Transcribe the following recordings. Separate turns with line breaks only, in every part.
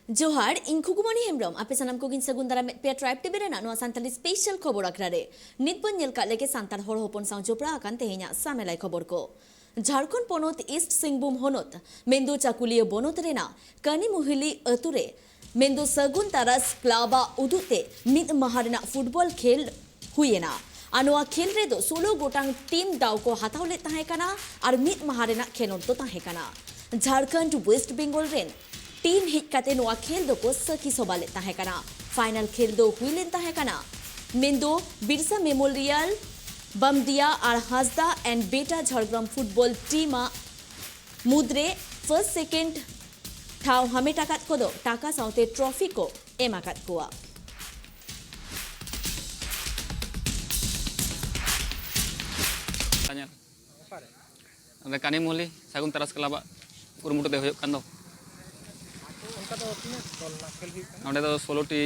जोहार इन खुकुमनी हेम्ब्रम आपे सनम को गिन सगुन दारा पे ट्राइब टेबे रेना नो सांताली स्पेशल खबर आखरा रे नित बन नेल काले के सांताल होड़ होपन साउ जोपड़ा आकान तेहे냐 सामेलाई खबर को झारखंड पोनोत ईस्ट सिंहभूम होनोत मेंदो चाकुलिया बोनोत रेना कानी मुहिली अतुरे मेंदो सगुन तारास क्लाबा उदुते मिद महारेना फुटबॉल खेल हुएना आनोआ खेल रे दो 16 गोटांग टीम दाव को हाथाव ले ताहे काना और मिद महारेना खेलोट तो ताहे काना झारखंड वेस्ट बंगाल रेन टीम हिट काते नोआ खेल दो को सखी सोबाले ताहे काना फाइनल खेल दो हुईलेन ताहे काना मेंदो बिरसा मेमोरियल बमदिया और हासदा एंड बेटा झारग्राम फुटबॉल टीम मुद्रे फर्स्ट सेकेंड ठाव हमेट आकात को दो टाका साउते ट्रॉफी को एम आकात कोआ
कानी मुली सागुन तारास क्लाबा कुरुमुटु दे होयो कान दो नोडे दो 16 टी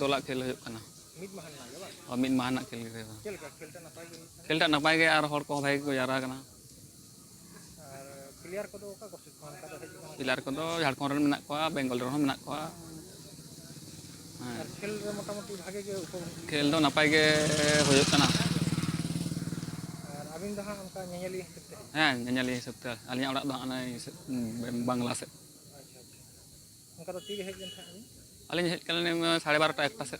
दोला खेल होयो काना मिद माहाना खेल गे खेलटा नपाय गे आर हर को भाई को यारा काना प्लेयर को दो झारखंड रन मेना कोआ बेंगल रन मेना कोआ खेल दो नपाय गे होयो काना हाँ nyali हिसाबते आलिया ओड़ा दो आना बांग्ला से आलिया हेज कने 12:30 एकटा से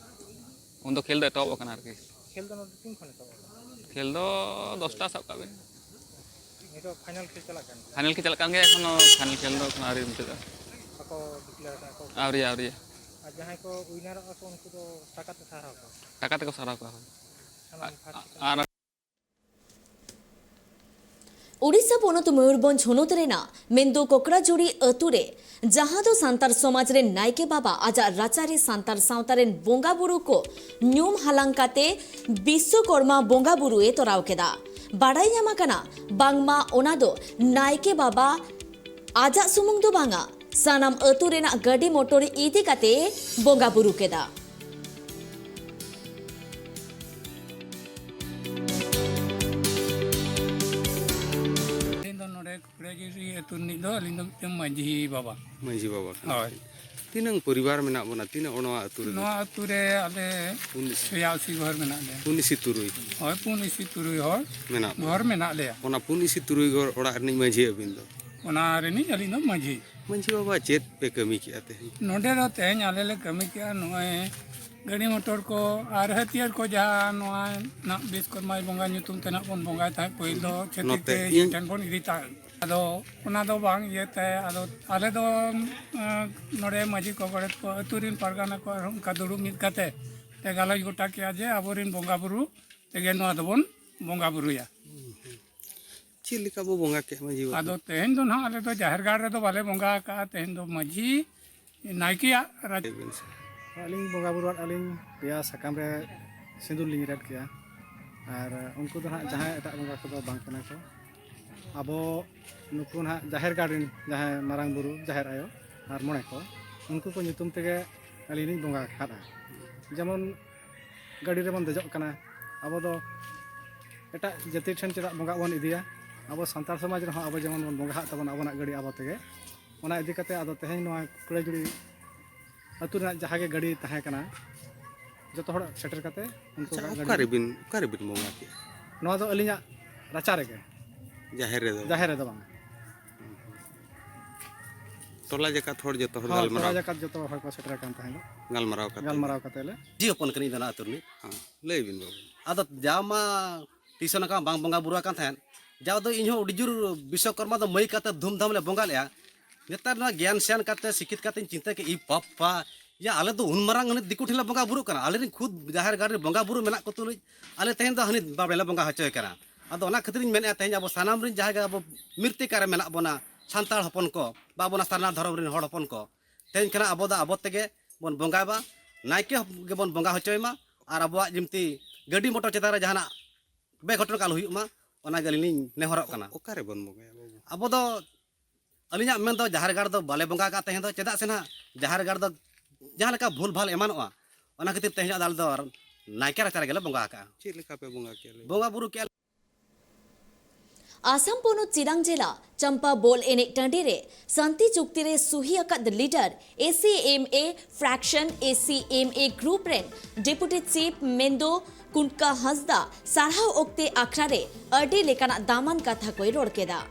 उन दो खेल दो एतहब कना आरकी खेल दो 10टा सब काबे फाइनल के चलकान गे एखोनो फाइनल खेल दो आरी मुचाद आवरी आवरी
को उइनार को उनको तो
टाका ते को सारा को आर
ओडिशा पोनोत मयूरभंज होनोत रेना मेंदो कोकराजुड़ी अतुरे जहां दो सांतार समाज रे नायके बाबा आजा राचारे सांतार सावतारेन बोंगा बुरु को न्यूम हालांकाते विश्वकर्मा बोंगा बुरु ए तोराव केदा बाड़ाई ᱧᱟᱢ आकाना बांगमा ओना दो नायके बाबा आजा सुमुंग दो बांगा सानाम अतु रेना गाड़ी मोटर इदी काते बोंगा बुरु केदा
मांझी बाबा
हाँ तीन परिवार में बना तीन
अतुरे आले 86 घर में
पुनिसी तुरुई
हाँ पुनिसी तुरुई घर में ले
पुनिसी तुरुई घर ओड़ा मांझी अबिन दो
अली मांझी
मांझी बाबा चेत पे कमी किया
नोडे दो तेहन आले ले कमी किया नोए गाड़ी मोटर को और हथियार को जहाँ नोआ ना विश्वकर्मा बोंगा ᱧᱩᱛᱩᱢ ᱛᱮ ᱱᱟᱜ ᱵᱚᱱ ᱵᱚᱸᱜᱟᱭ ᱛᱟᱦᱮᱸ ᱯᱳᱭᱞᱳ ᱪᱷᱮᱛᱤᱠ ᱛᱮ ᱴᱷᱮᱱ ᱵᱚᱱ ᱤᱫᱤ ᱛᱟᱦᱮᱸ ᱟᱫᱚ ᱚᱱᱟ ᱫᱚ ᱵᱟᱝ ᱤᱭᱟᱹᱛᱮ ᱟᱫᱚ ᱟᱞᱮ ᱫᱚ ᱱᱚᱰᱮ ᱢᱟᱹᱡᱷᱤ ᱠᱚ ᱜᱚᱰᱮᱛ ᱠᱚ ᱟᱹᱛᱩ ᱨᱤᱱ ᱯᱟᱨᱜᱟᱱᱟ ᱠᱚ ᱚᱱᱠᱟ ᱫᱩᱲᱩᱵ ᱢᱤᱫ ᱠᱟᱛᱮ ᱛᱮ ᱜᱟᱞᱚᱪ ᱜᱚᱴᱟ ᱠᱮᱜᱼᱟ ᱡᱮ ᱟᱵᱚᱨᱤᱱ ᱵᱚᱸᱜᱟ ᱵᱩᱨᱩ ᱛᱮᱜᱮ ᱱᱚᱣᱟ ᱫᱚᱵᱚन ᱵᱚᱸᱜᱟ ᱵᱩᱨᱩᱭᱟ
चेद लेका बो बोंगा के मांझी
ᱟᱫᱚ ᱛᱮᱦᱮᱧ ᱫᱚ ᱱᱟᱦᱟᱜ ᱟᱞᱮ ᱫᱚ ᱡᱟᱦᱮᱨ ᱜᱟᱲ ᱨᱮᱫᱚ ᱵᱟᱞᱮ ᱵᱚᱸᱜᱟ ᱟᱠᱟᱜᱼᱟ ᱛᱮᱦᱮᱧ ᱫᱚ ᱢᱟᱹᱡᱷᱤ नायकिया
अलिंग बोंगा बुरुआत अलिंग पेया साकाम रे सिंदूर लिंग रेड किया और उनको तो ना जहाँ एटा बोंगा को दो बांग कना को अब नुकु ना जाहिर गार्डन जहाँ मारांग बुरु जाहिर आयो और मोने को उनको को ᱧᱩᱛᱩᱢ तेगे अलिंग बोंगा खादा जेमन गाड़ी रे बन देजो कना अब दो एटा जति ठन चेदा बोंगा बन इदिया अब संतार समाज रे अब जेमन बन बोंगा तबन अबना गाड़ी अब तेगे ओना इदी कते आदो तेहेन नोआ कुड़ाजुड़ी अतु जहाँ के गाड़ी तहे कना जो तो सेटर कते उनको
कारिबिन बोंगा के
नोआ दो अलिंगा राचा रे के
जाहिर रे दो बांग टोला जका थोड़ जो तो
गालमराव जका जो तो हर को सेटर कान तहे गालमराव कते ले
जी अपन कनी दना अतुरनी
हां ले बिन बाबू
आदो जामा टीसन का बांग बोंगा बुरुआ कान थान जाव दो इन्हो उडिजुर विश्वकर्मा दो मई काते धूमधाम ले बोंगा लेया नेतार ना ज्ञान स्यान काते शिक्षित काते चिंता के ई पापा या आले तो उन मरांग हने दिकु ठेला बोंगा बुरु कना आले खुद जाहिर गाड़ रे बोंगा बुरु मेना को तुल आले तेहन दो हनी बाबेला बोंगा हचय कना आदो ओना खातिर मेने तेहन अब सानाम रिन जाहे अब मृत्यु कार मेना बोना सांताल हपन को बाबोना सारना धर्म रिन हड़ हपन को तेहन कना अब दा अब तेगे बन बोंगाबा नायके गे बन बोंगा हचयमा और अब जिमती गाड़ी मोटर चेता रे जहाना बेघटन काल हुयुमा ओना गलिनी नेहरक कना
ओकारे बन बोंगा बाबू
अब दो अलिया मेन दो जाहिर गाड़ दो बाले बोंगा का तेहन दो चेदा से ना जाहिर गाड़ दो जहाँ लेका भूल भाल एमानोआ ओना खातिर तेहन दाल दो नायके राचा रे गेले बोंगा का
चेद लेका पे बोंगा के
बोंगा बुरु के
आसाम पोनोत चिरांग जिला चंपा बोल एनेक टांडी रे शांति चुक्ति रे सुही अकाद leader ACMA faction ACMA group रेन डेपुटी चीफ मेंदो कुंडका हंसदा सारहाव ओक्ते आखड़ा रे अडी लेकाना दामान कथा कोई रोड केदा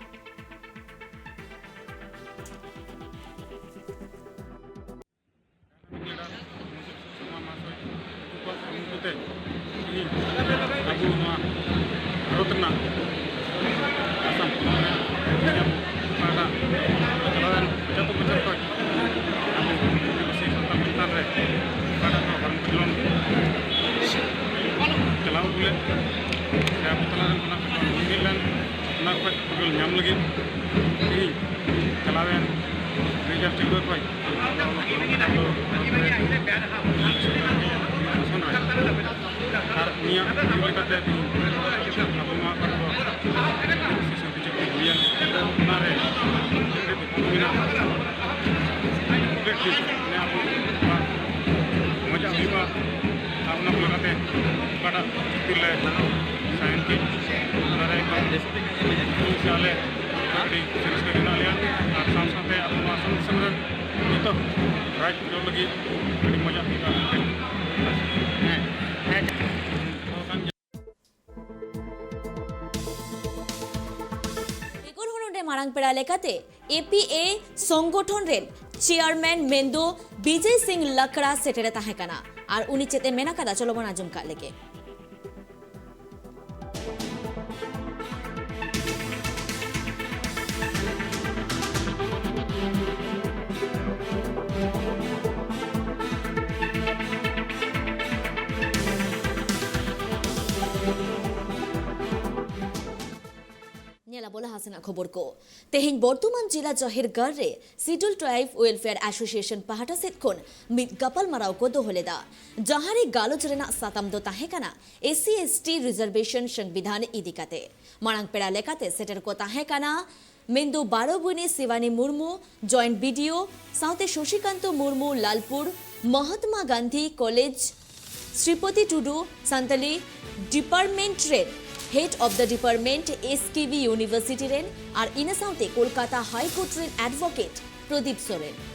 मारांग पेड़ा लेकाते APA संगठन रेन चेयरमैन मेंदो विजय सिंह लकड़ा सेटेरे ताहेकाना और उनी चेते मेना कदा चलो बन आजम का लेके बोला हासिना खबर को तेहिन बर्तमान जिला जहिरगढ़ रे सिडुल ट्राइब वेलफेयर एसोसिएशन पहाटा सेट खन मिद गपल माराव को दोहलेदा जहारे गालोज रेना साताम दो ताहेकाना SC ST रिजर्वेशन संविधान इदिकाते मारांग पेड़ा लेकाते सेटर को ताहेकाना मेंदो बारोबुनी शिवानी मुर्मू जॉइंट बीडीओ साउते शशिकांत मुर्मू लालपुर महात्मा गांधी कॉलेज श्रीपति टुडू सांतली डिपार्टमेंट रे head of the department SKV university रेन और इन साउते कोलकाता हाई कोर्ट रेन एडवोकेट प्रदीप सोरेन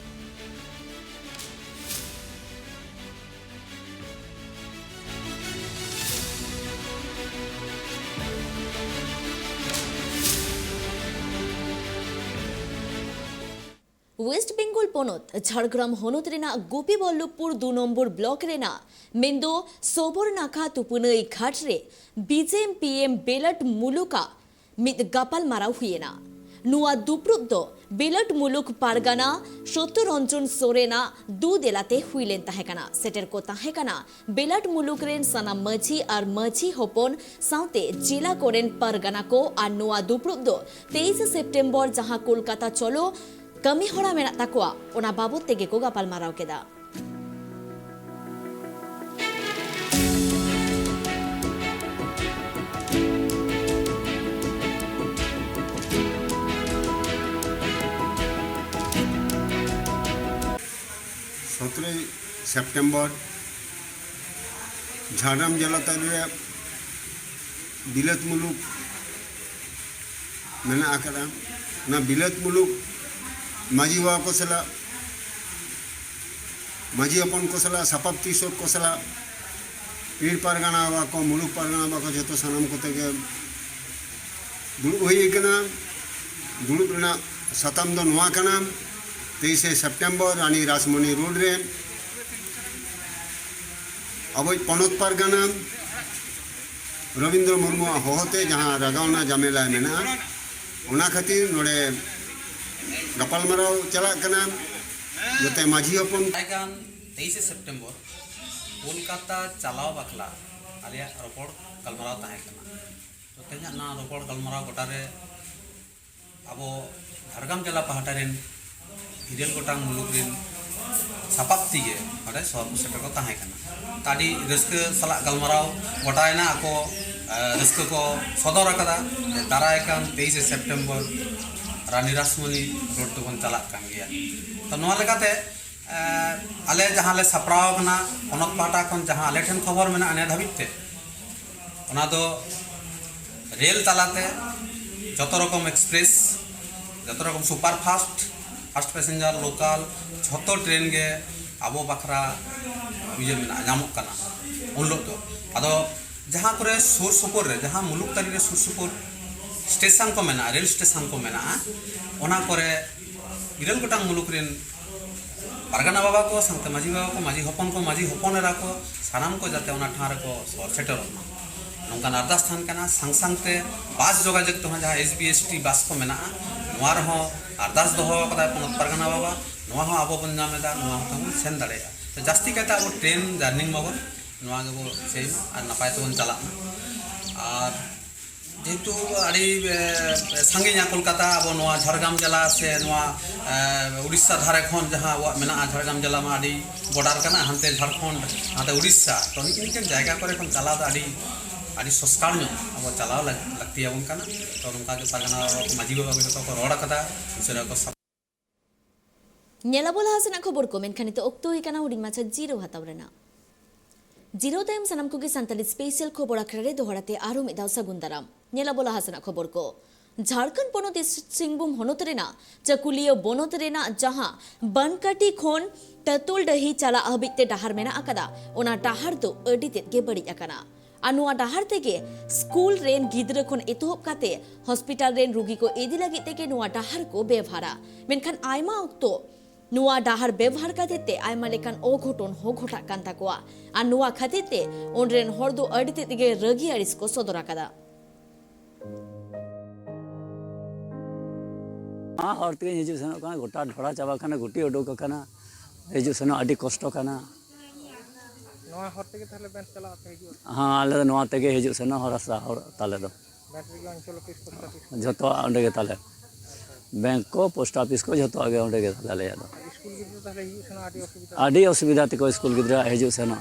वेस्ट बेंगल पोनत झाड़ग्राम होनत रेना गोपीबल्लभपुर 2 नम्बर ब्लॉक रेना मेंदो सोबरनाखा तुपुनई घाट रे BJM PM बेलट मुलुका मिद गपाल माराव हुएना नुआ दुप्रुब दो बेलट मुलुक पारगाना सत्यरंजन सोरेना दू देलाते हुइलेन ताहेकाना सेटर को ताहेकाना बेलट मुलुक रेन साना मझी और मझी होपन साउते जिला कोरेन पारगाना को और नुआ दुप्रुब दो 23 सेप्टेम्बर जहां कोलकाता चलो कमी हड़ा मेना ताकुआ ओना बाबत तेगे को गपाल माराव केदा
सेप्टेम्बर झाड़ग्राम जिला तालुरे बिलत मुलुक मेना आकड़ा ना बिलत मुलुक माजी वा को सला माजी अपन को सला सापाप तीसों को सला पीर पारगाना वा को मुलुक पारगाना वा को जो सानाम को तेगे दुरुब हुई कना दुरुब रेना साताम दो नुआ कना 23 सेप्टेम्बर रानी रासमणी रोड रे अब पनत पारगाना रविंद्र मुर्मू होते जहाँ रगावना जमेला मेना उना खातिर नोड़े गपाल माराव चला कना जते माझी हपन
23 सेप्टेम्बर कोलकाता चलाव बाखला आलिया रोपड़ गलमाराव ताहे कना तो तेना ना रोपड़ गलमाराव गोटारे अब झाड़ग्राम जिला पहाटा रेन हिरेल गोटांग मुलुक रेन सापाप तीगे माने सब सेटर को ताहे कना ताडी रस्क सला गलमाराव गोटायना ako रस्क को सदर कदा दाराय कान 23 सेप्टेम्बर रानी रासमणी रोड तो बन चला कान गया तो नोआ लेकाते आले जहां ले सपराव कना पनक पाटा खन जहां आले ठन खबर मेना अने धाबिते ओना दो रेल तलाते যত রকম এক্সপ্রেস যত রকম super fast fast passenger local যত ট্রেন গে আবো বাখরা ইয়ে মেনা ᱧᱟᱢᱚᱜ ᱠᱟᱱᱟ उन लोग तो अदो जहाँ करे सुर सुपुर रे जहाँ मुलुक तारी रे सुर सुपुर स्टेशन को मेना रेल स्टेशन को मेना ओना करे इरल गोटांग मुलुक रेन पारगाना बाबा को सांते माजी बाबा को माजी हपन एरा को सानाम को जाते ओना ठार को सर सेटरना नोंकान अरदास थान काना सांग सांगते बास जोगाजोग तो जहाँ SBST बास को मेना नोआ रहो अरदास दोहो कदा पोनत पारगाना बाबा नोआ हो आबो बन नामेदा नोआ हो तबन सेन दाड़ेया तो जास्ती कहता अब ट्रेन जार्निंग माबन नोआ गेबो सेम और नपाय तबन चलाना और जेहेतु अड़ी सांगिया कोलकाता अब नोआ झारग्राम जिला से नोआ उड़ीसा धारे खन जहाँ अब मेना झारग्राम जिला में अड़ी बॉर्डर कना हानते झारखंड हानते उड़ीसा तो निकन जायगा करे खन चला दा अड़ी सस्कार नो अब चलाव लगती आबन कना तो नोंका के पारगाना माजी बाबा को जतो को रोड कदा उसरा को
Nyala bola hasana khobor ko menkan itu okto ikana huding macha zero hataurena. Zero time sanam ko ki santali special khobor akrare dohorate aru midau sagundaram. Nyala bola hasana khobor ko. Jharkhand पोनोत Singhbhum होनोतरेना चकुलियो बोनोतरेना जहां बनकाटी खोन ततुल दही चला अबिते डहार मेना अकदा ओना डहार दो अडी तेत गे बड़ी अकना अनुआ डहार तेगे स्कूल रेन गिद्र खोन एतोहब काते हॉस्पिटल रेन रुगी को एदी लगी तेगे नुआ डहार को बेवहारा मेनखान आयमा ओक्तो नुआ डहार बेवहार काते आयमा लेकान ओ घटन हो घटा कान ताकोआ आ नुआ खाते ओनरेन हर दो अडी तेगे रगी अरिस को सदरा कदा
हाँ हर तेज हजू सेन गोटा ढोड़ा चाबा खाना गुटी उडोक खाना हजू सेन अड़ी कष्ट खाना हाँ आले नवा तेगे हजू सेन रास्ता हर ताले दो जतो अंडे के ताले बैंक को पोस्ट ऑफिस को जतो आगे अंडे के ताले यादो अड़ी असुविधा ते को स्कूल गिद्रा हजू सेन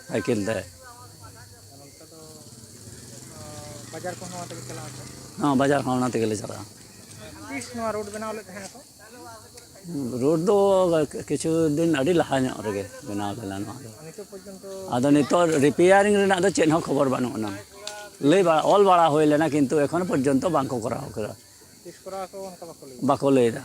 साइकिल दे
बाजार को नवा तक चला
हाँ बाजार होना तेगे ले चला
तीस नवा रोड बनाव ले तहे को
रोड दो किछु दिन अड़ी लहा ᱧᱚᱜ ᱨᱮᱜᱮ ᱵᱮᱱᱟᱣ ᱞᱮᱱᱟ ᱱᱚᱣᱟ ᱫᱚ
नितो पर्यंतो
ᱟᱫᱚ ᱱᱤᱛᱚᱜ রিপেয়ারিং ᱨᱮᱱᱟᱜ ᱫᱚ ᱪᱮᱫ ᱦᱚᱸ ᱠᱷᱚᱵᱚᱨ ᱵᱟᱹᱱᱩᱜᱼᱟ ᱞᱟᱹᱭ ᱵᱟᱲᱟ ᱚᱞ ᱵᱟᱲᱟ ᱦᱩᱭ ᱞᱮᱱᱟ ᱠᱤᱱᱛᱩ ᱮᱠᱷᱚᱱ ᱯᱚᱨযন্ত ᱵᱟᱝᱠᱚ ᱠᱚᱨᱟᱣ ᱠᱟᱫᱟ
तीस करा को उनका बको ले
ᱵᱟᱠᱚ ᱞᱟᱹᱭᱫᱟ